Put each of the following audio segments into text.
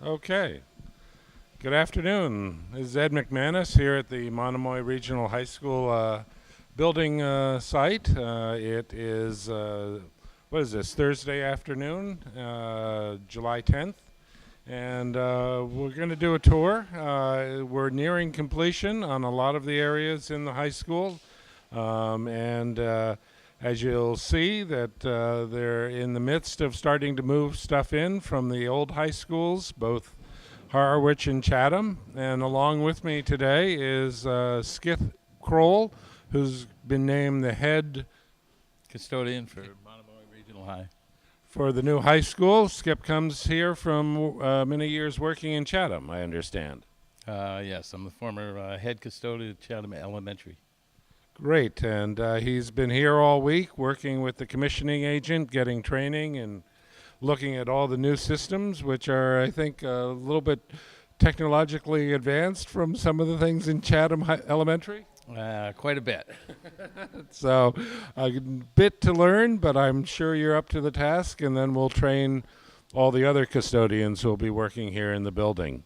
Okay. Good afternoon. This is Ed McManus here at the Monomoy Regional High School building site. It is, what is this, Thursday afternoon, July 10th. And we're going to do a tour. We're nearing completion on a lot of the areas in the high school. And as you'll see that they're in the midst of starting to move stuff in from the old high schools, both Harwich and Chatham. And along with me today is Skip Kroll, who's been named the head Custodian for Monomoy Regional High. for the new high school. Skip comes here from many years working in Chatham, I understand. Yes, I'm the former head custodian at Chatham Elementary. Great, and he's been here all week working with the commissioning agent, getting training and looking at all the new systems, which are, I think, a little bit technologically advanced from some of the things in Chatham Elementary. Quite a bit. So a bit to learn, but I'm sure you're up to the task, and then we'll train all the other custodians who will be working here in the building.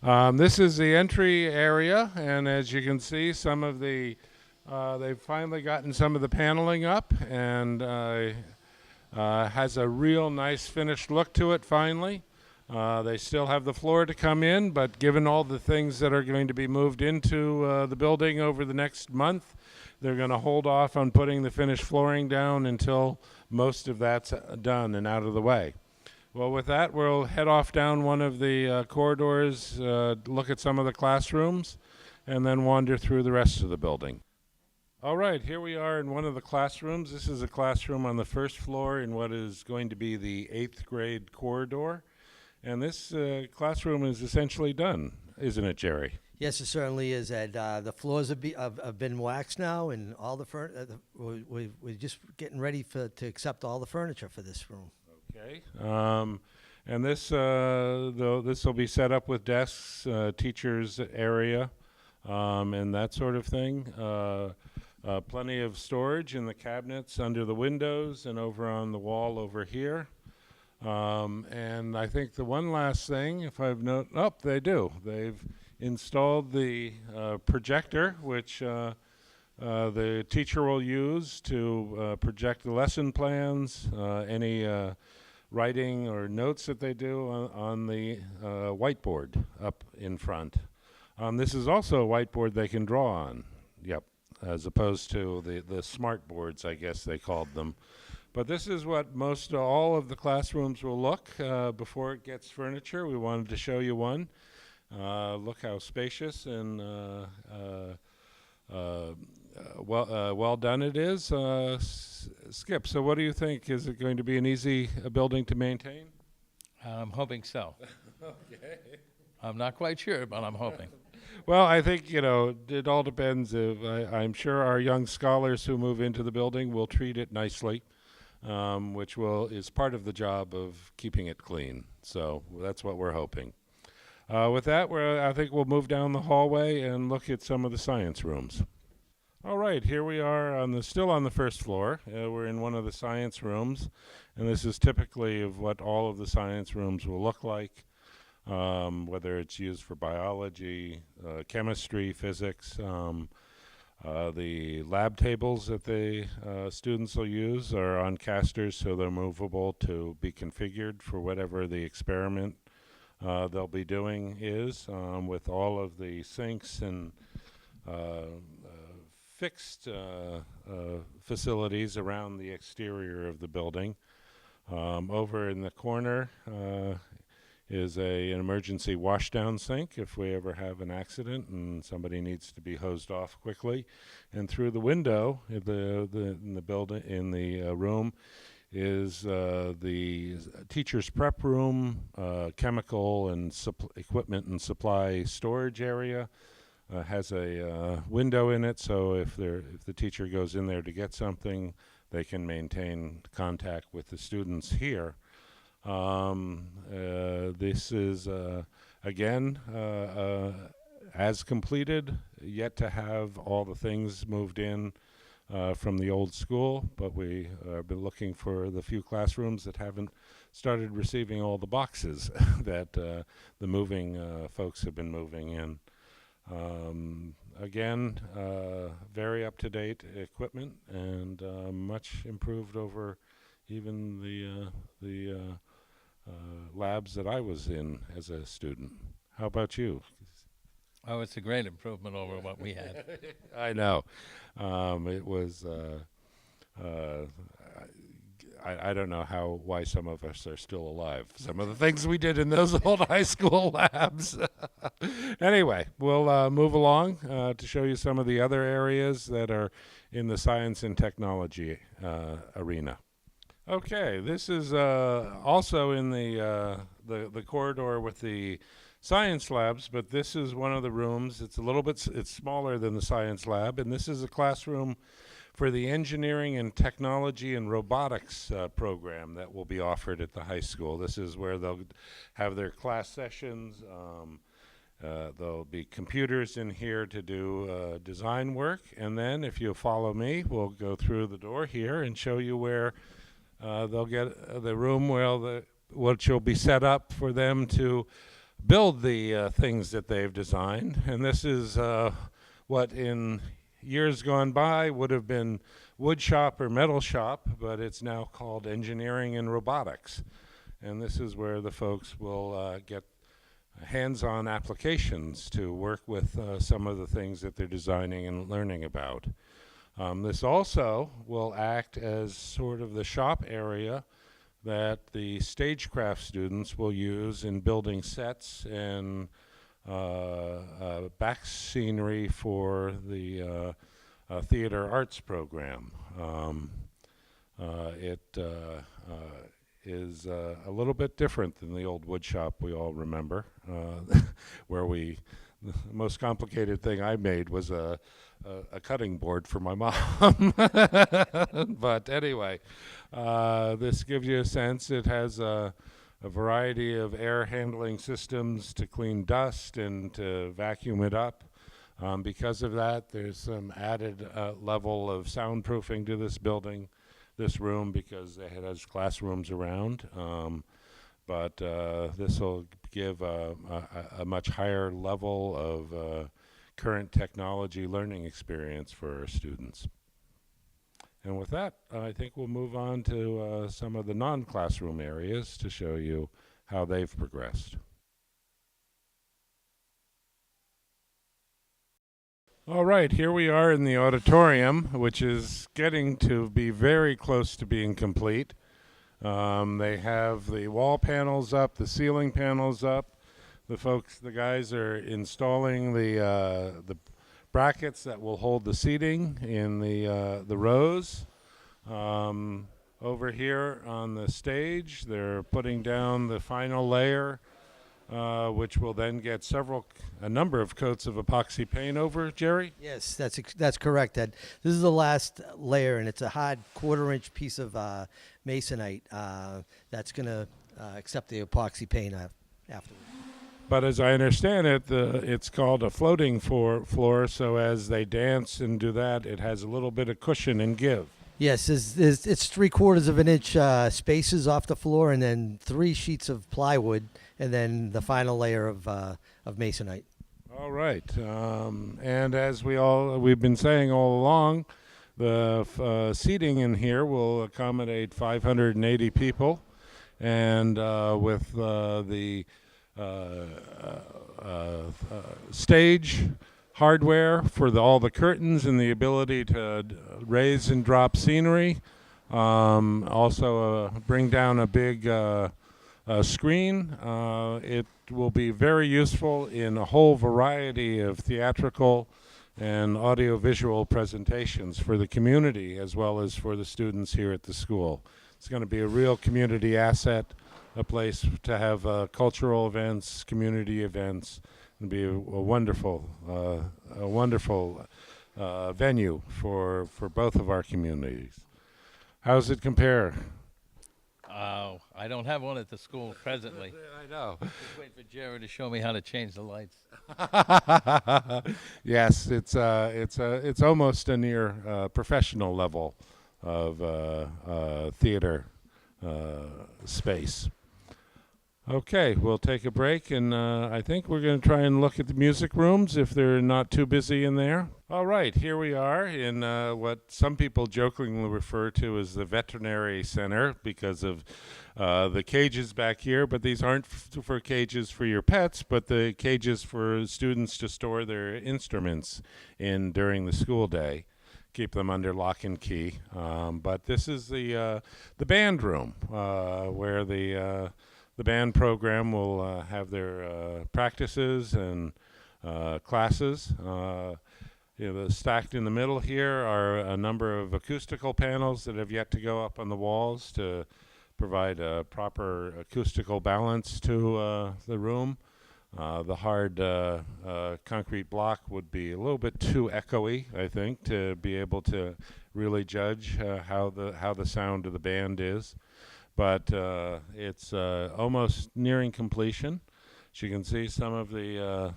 This is the entry area, and as you can see, some of the they've finally gotten some of the paneling up, and has a real nice finished look to it finally. They still have the floor to come in, but given all the things that are going to be moved into the building over the next month, they're going to hold off on putting the finished flooring down until most of that's done and out of the way. Well, with that, we'll head off down one of the corridors, look at some of the classrooms, and then wander through the rest of the building. All right, here we are in one of the classrooms. This is a classroom on the first floor in what is going to be the 8th grade corridor. And this classroom is essentially done, isn't it, Jerry? Yes, it certainly is, Ed. The floors have been waxed now, and all the we're just getting ready to accept all the furniture for this room. Okay. And this will be set up with desks, teachers' area, and that sort of thing. Plenty of storage in the cabinets under the windows and over on the wall over here. And I think the one last thing, if I've they do. They've installed the projector, which the teacher will use to project the lesson plans, any writing or notes that they do on the whiteboard up in front. This is also a whiteboard they can draw on. Yep. As opposed to the smart boards, I guess they called them. But this is what most all of the classrooms will look before it gets furniture. We wanted to show you one. Look how spacious and well done it is. Skip, so what do you think? Is it going to be an easy building to maintain? I'm hoping so. Okay. I'm not quite sure, but I'm hoping. Well, I think, it all depends. I'm sure our young scholars who move into the building will treat it nicely, which is part of the job of keeping it clean. So that's what we're hoping. With that, I think we'll move down the hallway and look at some of the science rooms. All right, here we are still on the first floor. We're in one of the science rooms, and this is typically of what all of the science rooms will look like. Whether it's used for biology, chemistry, physics. The lab tables that the students will use are on casters, so they're movable to be configured for whatever the experiment they'll be doing is, with all of the sinks and fixed facilities around the exterior of the building. Over in the corner is an emergency washdown sink if we ever have an accident and somebody needs to be hosed off quickly. And through the window in the room is the teacher's prep room, chemical and equipment and supply storage area. Has a window in it, so if the teacher goes in there to get something, they can maintain contact with the students here. This is, again, as completed, yet to have all the things moved in from the old school, but we have been looking for the few classrooms that haven't started receiving all the boxes that the moving folks have been moving in. Again, very up-to-date equipment and much improved over even the labs that I was in as a student. How about you? Oh, it's a great improvement over what we had. I know. It was. I don't know why some of us are still alive. Some of the things we did in those old high school labs. Anyway, we'll move along to show you some of the other areas that are in the science and technology arena. Okay, this is also in the corridor with the science labs, but this is one of the rooms. It's a little bit, it's smaller than the science lab, and this is a classroom for the engineering and technology and robotics program that will be offered at the high school. This is where they'll have their class sessions. There'll be computers in here to do design work, and then if you follow me, we'll go through the door here and show you where they'll get the room where which will be set up for them to build the things that they've designed. And this is what in years gone by would have been wood shop or metal shop, but it's now called engineering and robotics. And this is where the folks will get hands-on applications to work with some of the things that they're designing and learning about. This also will act as sort of the shop area that the stagecraft students will use in building sets and back scenery for the theater arts program. It is a little bit different than the old wood shop we all remember, where the most complicated thing I made was a cutting board for my mom. But anyway, this gives you a sense. It has a variety of air handling systems to clean dust and to vacuum it up. Because of that, there's some added level of soundproofing to this building, this room, because it has classrooms around. But this will give a much higher level of current technology learning experience for our students. And with that, I think we'll move on to some of the non-classroom areas to show you how they've progressed. All right, here we are in the auditorium, which is getting to be very close to being complete. They have the wall panels up, the ceiling panels up. The guys are installing the brackets that will hold the seating in the rows. Over here on the stage, they're putting down the final layer, which will then get a number of coats of epoxy paint over. Jerry? Yes, that's correct. This is the last layer, and it's a hard quarter-inch piece of masonite that's going to accept the epoxy paint afterwards. But as I understand it, it's called a floating floor, so as they dance and do that, it has a little bit of cushion and give. Yes, it's 3/4 of an inch spaces off the floor, and then 3 sheets of plywood, and then the final layer of masonite. All right, and as we've been saying all along, the seating in here will accommodate 580 people, and with the stage hardware for all the curtains and the ability to raise and drop scenery. Also bring down a big screen. It will be very useful in a whole variety of theatrical and audiovisual presentations for the community as well as for the students here at the school. It's going to be a real community asset, a place to have cultural events, community events, and be a wonderful venue for both of our communities. How does it compare? I don't have one at the school presently. I know. Just wait for Jerry to show me how to change the lights. Yes, it's almost a near professional level of theater space. Okay, we'll take a break, and I think we're going to try and look at the music rooms if they're not too busy in there. All right, here we are in what some people jokingly refer to as the veterinary center because of the cages back here, but these aren't for cages for your pets, but the cages for students to store their instruments in during the school day. Keep them under lock and key. But this is the band room where the band program will have their practices and classes. Stacked in the middle here are a number of acoustical panels that have yet to go up on the walls to provide a proper acoustical balance to the room. The hard concrete block would be a little bit too echoey, I think, to be able to really judge how the sound of the band is. But it's almost nearing completion. As you can see, some of the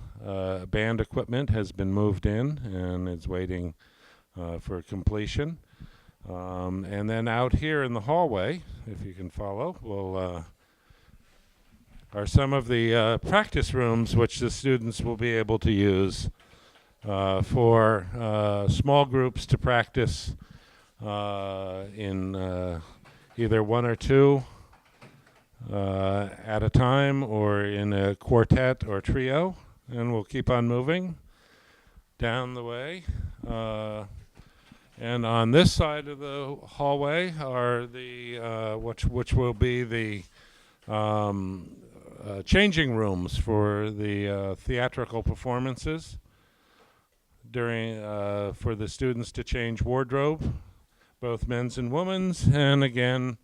band equipment has been moved in and is waiting for completion. And then out here in the hallway, if you can follow, are some of the practice rooms which the students will be able to use for small groups to practice in either one or two at a time or in a quartet or trio. And we'll keep on moving down the way. And on this side of the hallway are the which will be the changing rooms for the theatrical performances during for the students to change wardrobe, both men's and women's, and again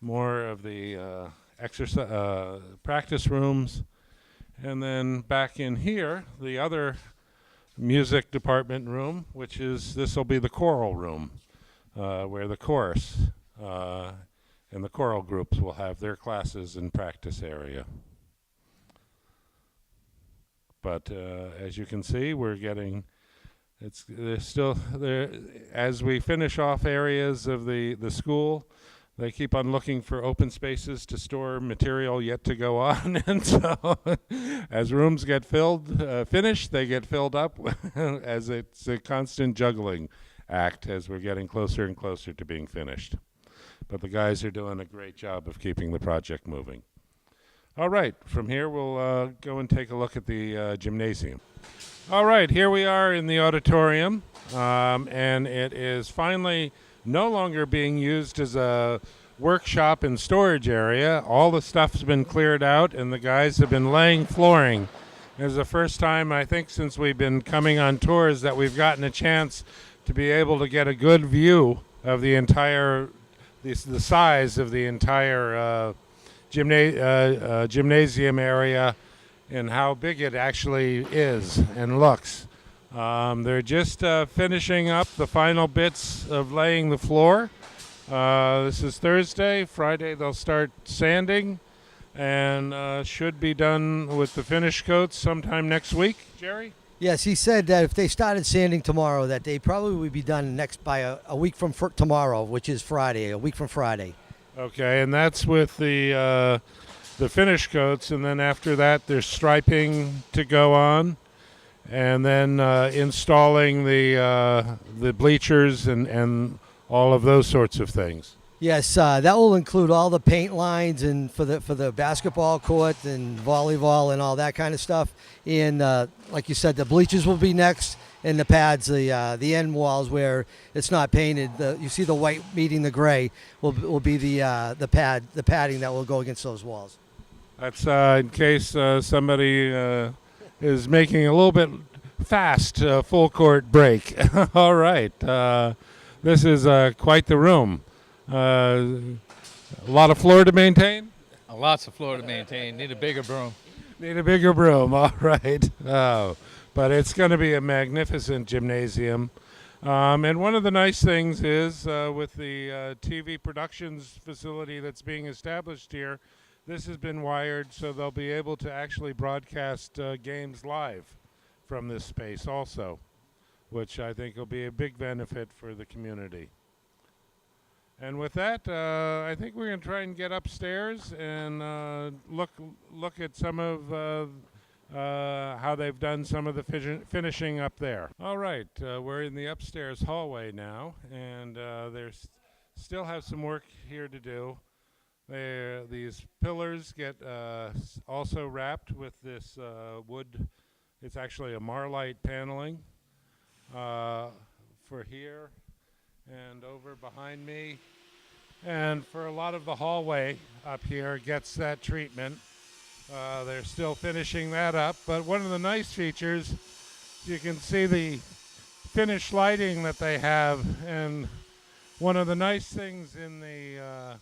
more of the exercise practice rooms. And then back in here, the other music department room, which is this will be the choral room, where the chorus and the choral groups will have their classes and practice area. But as you can see, we're getting there's still there as we finish off areas of the school. They keep on looking for open spaces to store material yet to go on, and so as rooms get finished, they get filled up as it's a constant juggling act as we're getting closer and closer to being finished. But the guys are doing a great job of keeping the project moving. All right, from here we'll go and take a look at the gymnasium. All right, here we are in the auditorium, and it is finally no longer being used as a workshop and storage area. All the stuff's been cleared out, and the guys have been laying flooring. It's the first time, I think, since we've been coming on tours that we've gotten a chance to be able to get a good view of the entire, the size of the entire gymnasium area and how big it actually is and looks. They're just finishing up the final bits of laying the floor. This is Thursday. Friday they'll start sanding and should be done with the finish coats sometime next week. Jerry? Yes, he said that if they started sanding tomorrow, that they probably would be done by a week from tomorrow, which is Friday, a week from Friday. Okay, and that's with the finish coats, and then after that there's striping to go on. And then installing the bleachers and all of those sorts of things. Yes, that will include all the paint lines and for the basketball court and volleyball and all that kind of stuff. And like you said, the bleachers will be next, and the pads, the end walls where it's not painted. You see the white meeting the gray will be the padding that will go against those walls. That's in case somebody is making a little bit fast full court break. All right. This is quite the room. A lot of floor to maintain? Lots of floor to maintain. Need a bigger broom. Need a bigger broom. All right. Oh, but it's going to be a magnificent gymnasium. And one of the nice things is with the TV productions facility that's being established here, this has been wired so they'll be able to actually broadcast games live from this space also, which I think will be a big benefit for the community. And with that, I think we're going to try and get upstairs and look at some of how they've done some of the finishing up there. All right, we're in the upstairs hallway now, and there's still have some work here to do. These pillars get also wrapped with this wood. It's actually a marlite paneling for here and over behind me. And for a lot of the hallway up here gets that treatment. They're still finishing that up. But one of the nice features, you can see the finished lighting that they have. And one of the nice things in the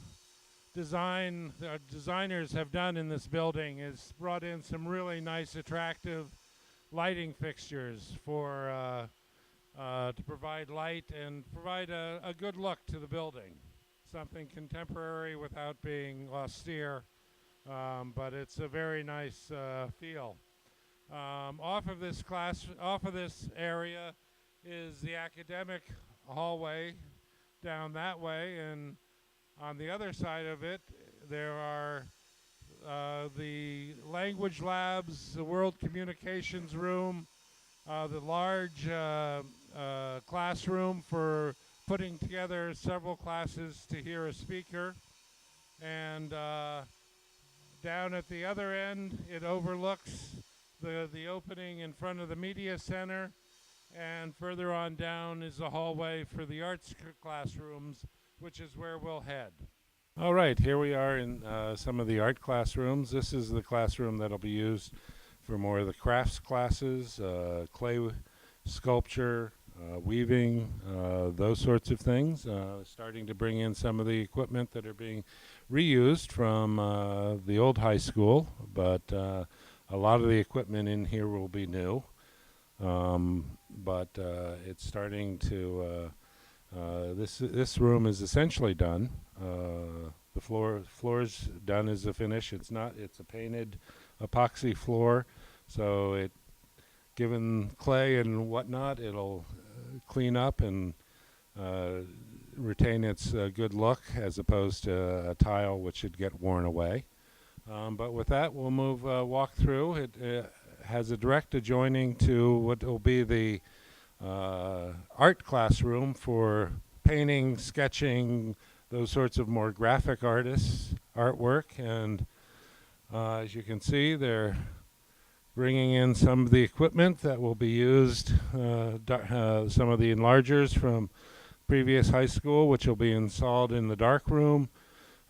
design the designers have done in this building is brought in some really nice, attractive lighting fixtures for to provide light and provide a good look to the building. Something contemporary without being austere, but it's a very nice feel. Off of this area is the academic hallway down that way, and on the other side of it, there are the language labs, the world communications room, the large classroom for putting together several classes to hear a speaker. And down at the other end, it overlooks the opening in front of the media center. And further on down is the hallway for the arts classrooms, which is where we'll head. All right, here we are in some of the art classrooms. This is the classroom that'll be used for more of the crafts classes, clay sculpture, weaving, those sorts of things. Starting to bring in some of the equipment that are being reused from the old high school, but a lot of the equipment in here will be new. But it's starting to, this room is essentially done. The floor's done as a finish. It's a painted epoxy floor, so given clay and whatnot, it'll clean up and retain its good look as opposed to a tile which should get worn away. But with that, we'll walk through. It has a direct adjoining to what will be the art classroom for painting, sketching, those sorts of more graphic artwork. And as you can see, they're bringing in some of the equipment that will be used, some of the enlargers from previous high school, which will be installed in the dark room,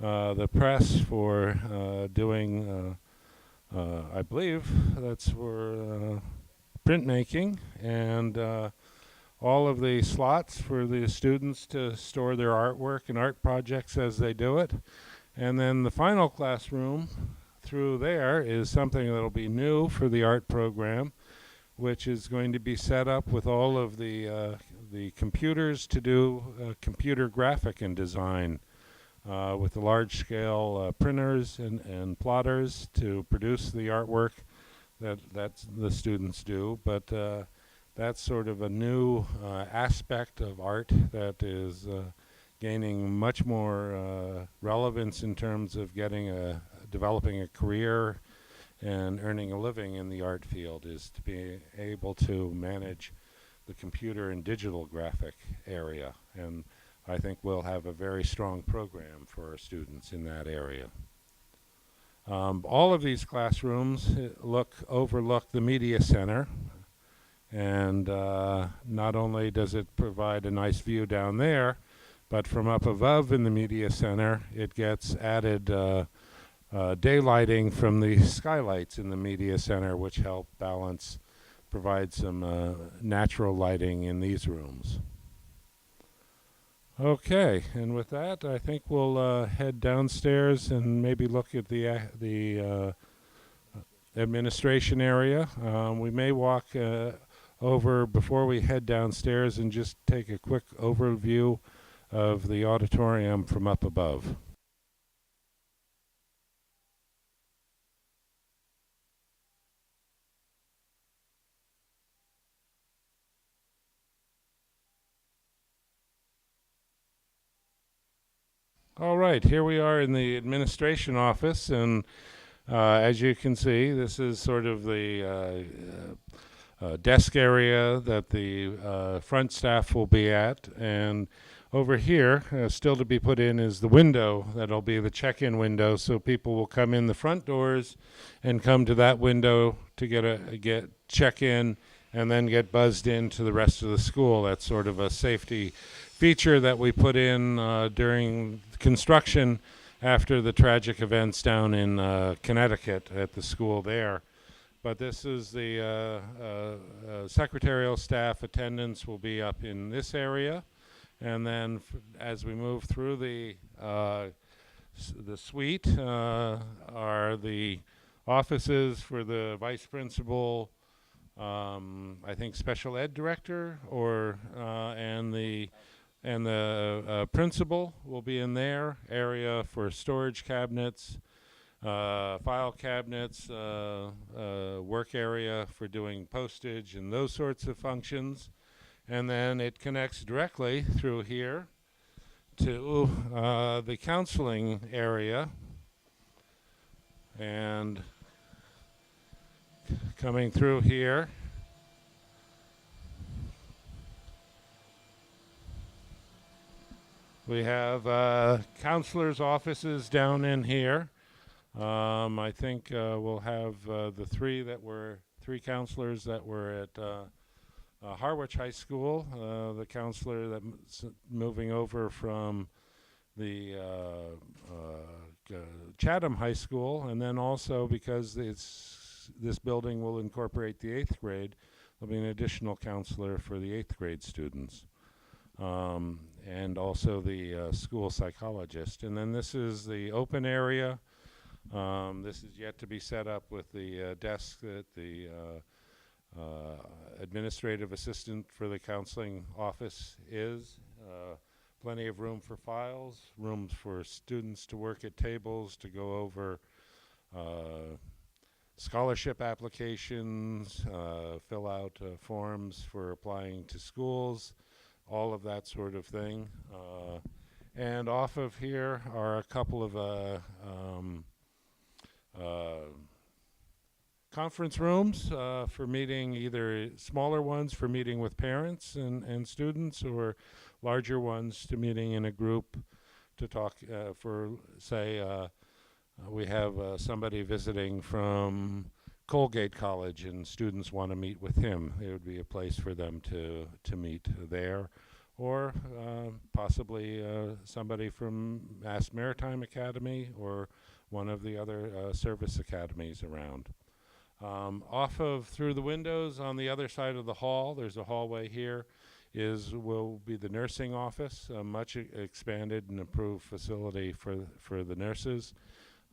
the press for doing, I believe that's for printmaking, and all of the slots for the students to store their artwork and art projects as they do it. And then the final classroom through there is something that'll be new for the art program, which is going to be set up with all of the computers to do computer graphic and design with the large-scale printers and plotters to produce the artwork that the students do. But that's sort of a new aspect of art that is gaining much more relevance in terms of developing a career and earning a living in the art field, is to be able to manage the computer and digital graphic area. And I think we'll have a very strong program for our students in that area. All of these classrooms overlook the media center, and not only does it provide a nice view down there, but from up above in the media center, it gets added daylighting from the skylights in the media center, which help provide some natural lighting in these rooms. Okay, and with that, I think we'll head downstairs and maybe look at the administration area. We may walk over before we head downstairs and just take a quick overview of the auditorium from up above. All right, here we are in the administration office, and as you can see, this is sort of the desk area that the front staff will be at. And over here, still to be put in, is the window that'll be the check-in window, so people will come in the front doors and come to that window to get check-in and then get buzzed into the rest of the school. That's sort of a safety feature that we put in during construction after the tragic events down in Connecticut at the school there. But this is the secretarial staff. Attendance will be up in this area. And then as we move through the suite are the offices for the vice principal, I think special ed director, or and the principal will be in their area for storage cabinets, file cabinets, work area for doing postage and those sorts of functions. And then it connects directly through here to the counseling area. And coming through here, we have counselors' offices down in here. I think we'll have the three counselors that were at Harwich High School, the counselor that's moving over from the Chatham High School, and then also because this building will incorporate the 8th grade, there'll be an additional counselor for the 8th grade students. And also the school psychologist. And then this is the open area. This is yet to be set up with the desk that the administrative assistant for the counseling office is. Plenty of room for files, rooms for students to work at tables, to go over scholarship applications, fill out forms for applying to schools, all of that sort of thing. And off of here are a couple of conference rooms for meeting, either smaller ones for meeting with parents and students, or larger ones to meeting in a group to talk for, say, we have somebody visiting from Colgate College and students want to meet with him. It would be a place for them to meet there. Or possibly somebody from Mass Maritime Academy or one of the other service academies around. Off of through the windows on the other side of the hall, there's a hallway here, will be the nursing office, a much expanded and improved facility for the nurses.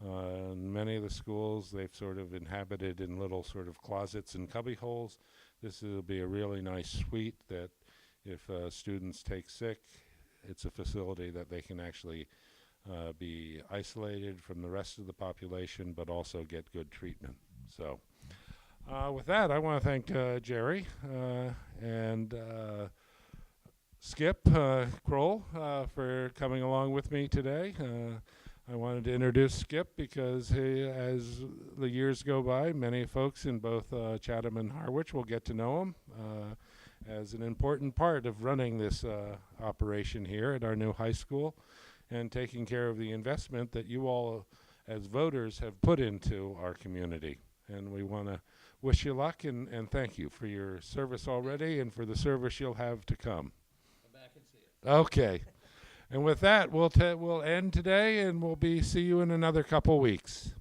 In many of the schools, they've sort of inhabited in little sort of closets and cubby holes. This will be a really nice suite that if students take sick, it's a facility that they can actually be isolated from the rest of the population, but also get good treatment. So with that, I want to thank Jerry and Skip Kroll for coming along with me today. I wanted to introduce Skip because as the years go by, many folks in both Chatham and Harwich will get to know him as an important part of running this operation here at our new high school and taking care of the investment that you all as voters have put into our community. And we want to wish you luck and thank you for your service already and for the service you'll have to come. Come back and see you. Okay. And with that, we'll end today, and see you in another couple weeks.